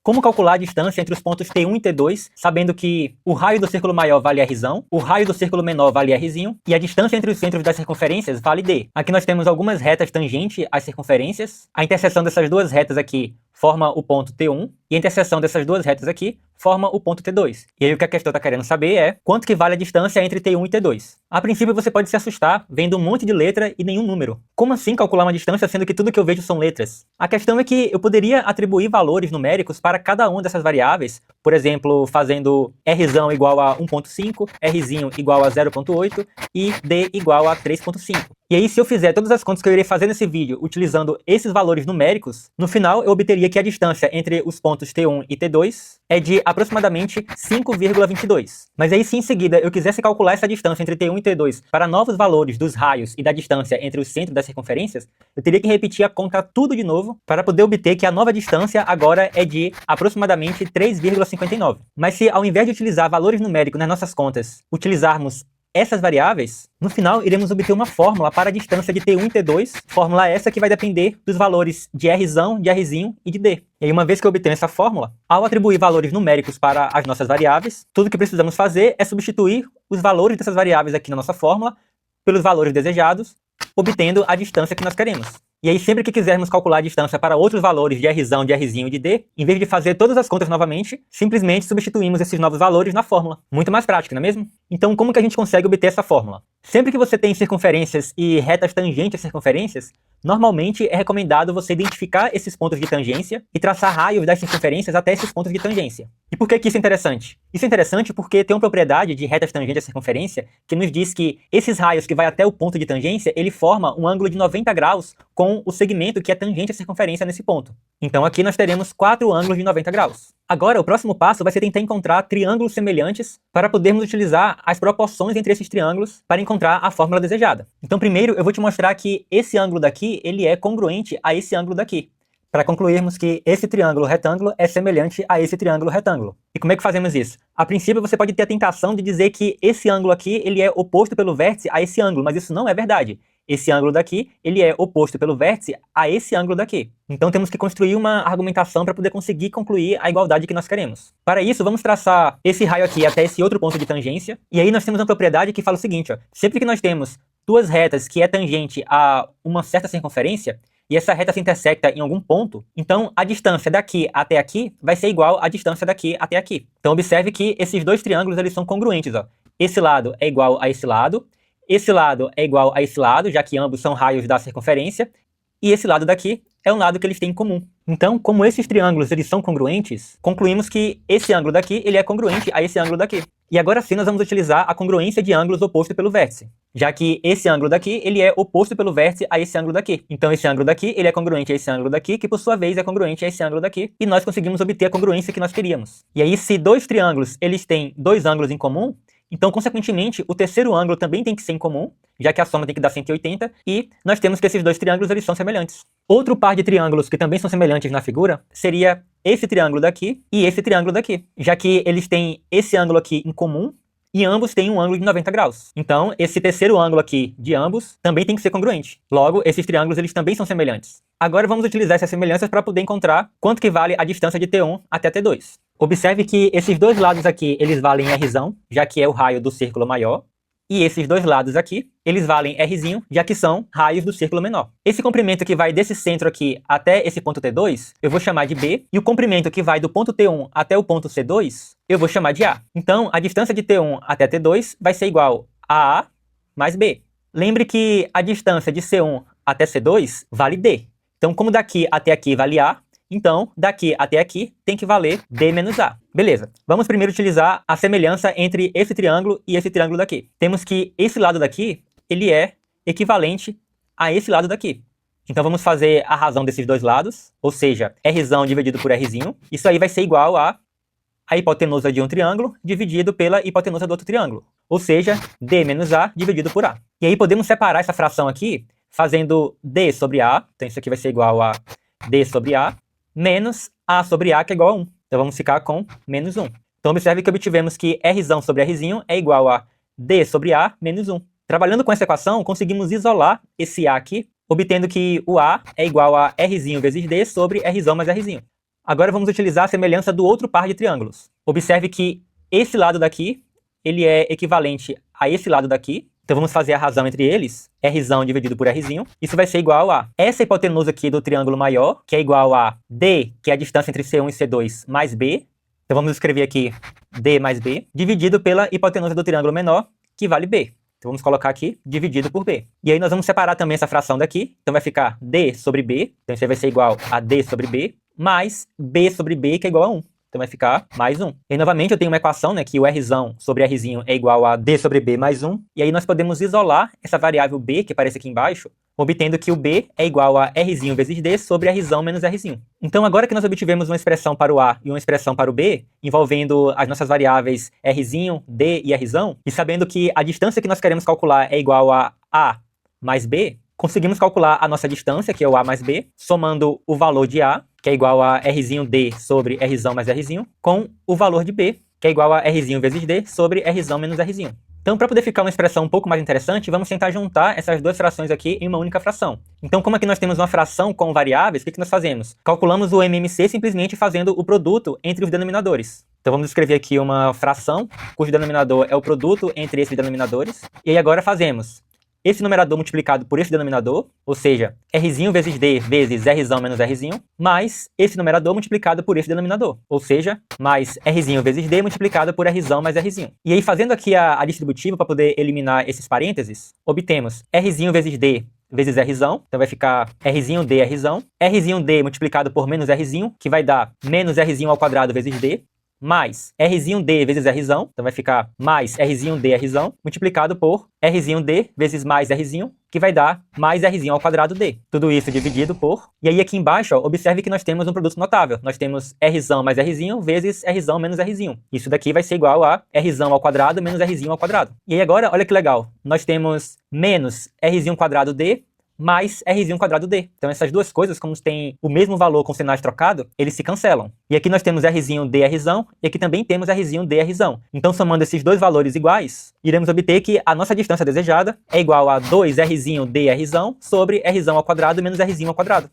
como calcular a distância entre os pontos T1 e T2, sabendo que o raio do círculo maior vale R, o raio do círculo menor vale R, e a distância entre os centros das circunferências vale D. Aqui nós temos algumas retas tangentes às circunferências. A interseção dessas duas retas aqui forma o ponto T1, e a interseção dessas duas retas aqui forma o ponto T2. E aí o que a questão está querendo saber é quanto que vale a distância entre T1 e T2. A princípio você pode se assustar vendo um monte de letra e nenhum número. Como assim calcular uma distância sendo que tudo que eu vejo são letras? A questão é que eu poderia atribuir valores numéricos para cada uma dessas variáveis, por exemplo, fazendo R igual a 1.5, R igual a 0.8 e D igual a 3.5. E aí, se eu fizer todas as contas que eu irei fazer nesse vídeo utilizando esses valores numéricos, no final eu obteria que a distância entre os pontos T1 e T2 é de aproximadamente 5,22. Mas aí, se em seguida eu quisesse calcular essa distância entre T1 e T2 para novos valores dos raios e da distância entre os centros das circunferências, eu teria que repetir a conta tudo de novo para poder obter que a nova distância agora é de aproximadamente 3,59. Mas se ao invés de utilizar valores numéricos nas nossas contas, utilizarmos essas variáveis, no final iremos obter uma fórmula para a distância de T1 e T2, fórmula essa que vai depender dos valores de R, de R e de D. E aí, uma vez que eu obtenho essa fórmula, ao atribuir valores numéricos para as nossas variáveis, tudo que precisamos fazer é substituir os valores dessas variáveis aqui na nossa fórmula pelos valores desejados, obtendo a distância que nós queremos. E aí, sempre que quisermos calcular a distância para outros valores de R, de R e de D, em vez de fazer todas as contas novamente, simplesmente substituímos esses novos valores na fórmula. Muito mais prático, não é mesmo? Então, como que a gente consegue obter essa fórmula? Sempre que você tem circunferências e retas tangentes às circunferências, normalmente é recomendado você identificar esses pontos de tangência e traçar raios das circunferências até esses pontos de tangência. E por que isso é interessante? Isso é interessante porque tem uma propriedade de retas tangentes à circunferência que nos diz que esses raios que vai até o ponto de tangência, ele forma um ângulo de 90 graus com o segmento que é tangente à circunferência nesse ponto. Então aqui nós teremos 4 ângulos de 90 graus. Agora, o próximo passo vai ser tentar encontrar triângulos semelhantes para podermos utilizar as proporções entre esses triângulos para encontrar a fórmula desejada. Então, primeiro, eu vou te mostrar que esse ângulo daqui, ele é congruente a esse ângulo daqui, para concluirmos que esse triângulo retângulo é semelhante a esse triângulo retângulo. E como é que fazemos isso? A princípio, você pode ter a tentação de dizer que esse ângulo aqui, ele é oposto pelo vértice a esse ângulo, mas isso não é verdade. Esse ângulo daqui, ele é oposto pelo vértice a esse ângulo daqui. Então temos que construir uma argumentação para poder conseguir concluir a igualdade que nós queremos. Para isso, vamos traçar esse raio aqui até esse outro ponto de tangência. E aí nós temos uma propriedade que fala o seguinte, ó, sempre que nós temos duas retas que é tangente a uma certa circunferência, e essa reta se intersecta em algum ponto, então a distância daqui até aqui vai ser igual à distância daqui até aqui. Então observe que esses dois triângulos eles são congruentes. Ó. Esse lado é igual a esse lado é igual a esse lado, já que ambos são raios da circunferência, e esse lado daqui é um lado que eles têm em comum. Então, como esses triângulos eles são congruentes, concluímos que esse ângulo daqui ele é congruente a esse ângulo daqui. E agora sim nós vamos utilizar a congruência de ângulos oposto pelo vértice, já que esse ângulo daqui ele é oposto pelo vértice a esse ângulo daqui. Então esse ângulo daqui ele é congruente a esse ângulo daqui, que por sua vez é congruente a esse ângulo daqui, e nós conseguimos obter a congruência que nós queríamos. E aí, se dois triângulos eles têm dois ângulos em comum, então, consequentemente, o terceiro ângulo também tem que ser em comum, já que a soma tem que dar 180, e nós temos que esses dois triângulos eles são semelhantes. Outro par de triângulos que também são semelhantes na figura seria esse triângulo daqui e esse triângulo daqui, já que eles têm esse ângulo aqui em comum e ambos têm um ângulo de 90 graus. Então, esse terceiro ângulo aqui de ambos também tem que ser congruente. Logo, esses triângulos eles também são semelhantes. Agora vamos utilizar essas semelhanças para poder encontrar quanto que vale a distância de T1 até T2. Observe que esses dois lados aqui, eles valem R, já que é o raio do círculo maior. E esses dois lados aqui, eles valem R, já que são raios do círculo menor. Esse comprimento que vai desse centro aqui até esse ponto T2, eu vou chamar de B. E o comprimento que vai do ponto T1 até o ponto C2, eu vou chamar de A. Então, a distância de T1 até T2 vai ser igual a A mais B. Lembre que a distância de C1 até C2 vale D. Então, como daqui até aqui vale A, então, daqui até aqui tem que valer D menos A. Beleza, vamos primeiro utilizar a semelhança entre esse triângulo e esse triângulo daqui. Temos que esse lado daqui, ele é equivalente a esse lado daqui. Então vamos fazer a razão desses dois lados, ou seja, R dividido por R. Isso aí vai ser igual a hipotenusa de um triângulo dividido pela hipotenusa do outro triângulo. Ou seja, D menos A dividido por A. E aí podemos separar essa fração aqui fazendo D sobre A. Então isso aqui vai ser igual a D sobre A menos A sobre A, que é igual a 1. Então vamos ficar com menos 1. Então observe que obtivemos que R sobre R é igual a D sobre A menos 1. Trabalhando com essa equação, conseguimos isolar esse A aqui, obtendo que o A é igual a R vezes D sobre R mais R. Agora vamos utilizar a semelhança do outro par de triângulos. Observe que esse lado daqui, ele é equivalente a esse lado daqui. Então vamos fazer a razão entre eles, Rzão dividido por Rzinho. Isso vai ser igual a essa hipotenusa aqui do triângulo maior, que é igual a D, que é a distância entre C1 e C2, mais B. Então vamos escrever aqui D mais B, dividido pela hipotenusa do triângulo menor, que vale B. Então vamos colocar aqui, dividido por B. E aí nós vamos separar também essa fração daqui. Então vai ficar D sobre B, então isso aí vai ser igual a D sobre B, mais B sobre B, que é igual a 1. Então vai ficar mais 1. E aí, novamente, eu tenho uma equação, né, que o Rzão sobre Rzinho é igual a D sobre B mais 1. E aí nós podemos isolar essa variável B, que aparece aqui embaixo, obtendo que o B é igual a Rzinho vezes D sobre Rzão menos Rzinho. Então, agora que nós obtivemos uma expressão para o A e uma expressão para o B, envolvendo as nossas variáveis Rzinho, D e Rzão, e sabendo que a distância que nós queremos calcular é igual a A mais B, conseguimos calcular a nossa distância, que é o A mais B, somando o valor de A, que é igual a Rzinho D sobre Rzão mais Rzinho, com o valor de B, que é igual a Rzinho vezes D sobre Rzão menos Rzinho. Então, para poder ficar uma expressão um pouco mais interessante, vamos tentar juntar essas duas frações aqui em uma única fração. Então, como aqui nós temos uma fração com variáveis, o que nós fazemos? Calculamos o MMC simplesmente fazendo o produto entre os denominadores. Então, vamos escrever aqui uma fração, cujo denominador é o produto entre esses denominadores. E aí agora fazemos esse numerador multiplicado por esse denominador, ou seja, Rzinho vezes D vezes Rzão menos Rzinho, mais esse numerador multiplicado por esse denominador, ou seja, mais Rzinho vezes D multiplicado por Rzão mais Rzinho. E aí, fazendo aqui a distributiva para poder eliminar esses parênteses, obtemos Rzinho vezes D vezes Rzão, então vai ficar Rzinho D Rzão, Rzinho D multiplicado por menos Rzinho, que vai dar menos Rzinho ao quadrado vezes D, mais Rzinho D vezes Rzão, então vai ficar mais Rzinho D Rzão, multiplicado por Rzinho D vezes mais Rzinho, que vai dar mais Rzinho ao quadrado D. Tudo isso dividido por... E aí aqui embaixo, ó, observe que nós temos um produto notável. Nós temos Rzão mais Rzinho vezes Rzão menos Rzinho. Isso daqui vai ser igual a Rzão ao quadrado menos Rzinho ao quadrado. E aí agora, olha que legal, nós temos menos Rzinho quadrado D mais Rzinho quadrado D. Então essas duas coisas, como têm o mesmo valor com sinais trocados, eles se cancelam. E aqui nós temos Rzinho D Rzão, e aqui também temos Rzinho D Rzão. Então, somando esses dois valores iguais, iremos obter que a nossa distância desejada é igual a 2 Rzinho D Rzão sobre Rzão ao quadrado menos Rzinho ao quadrado.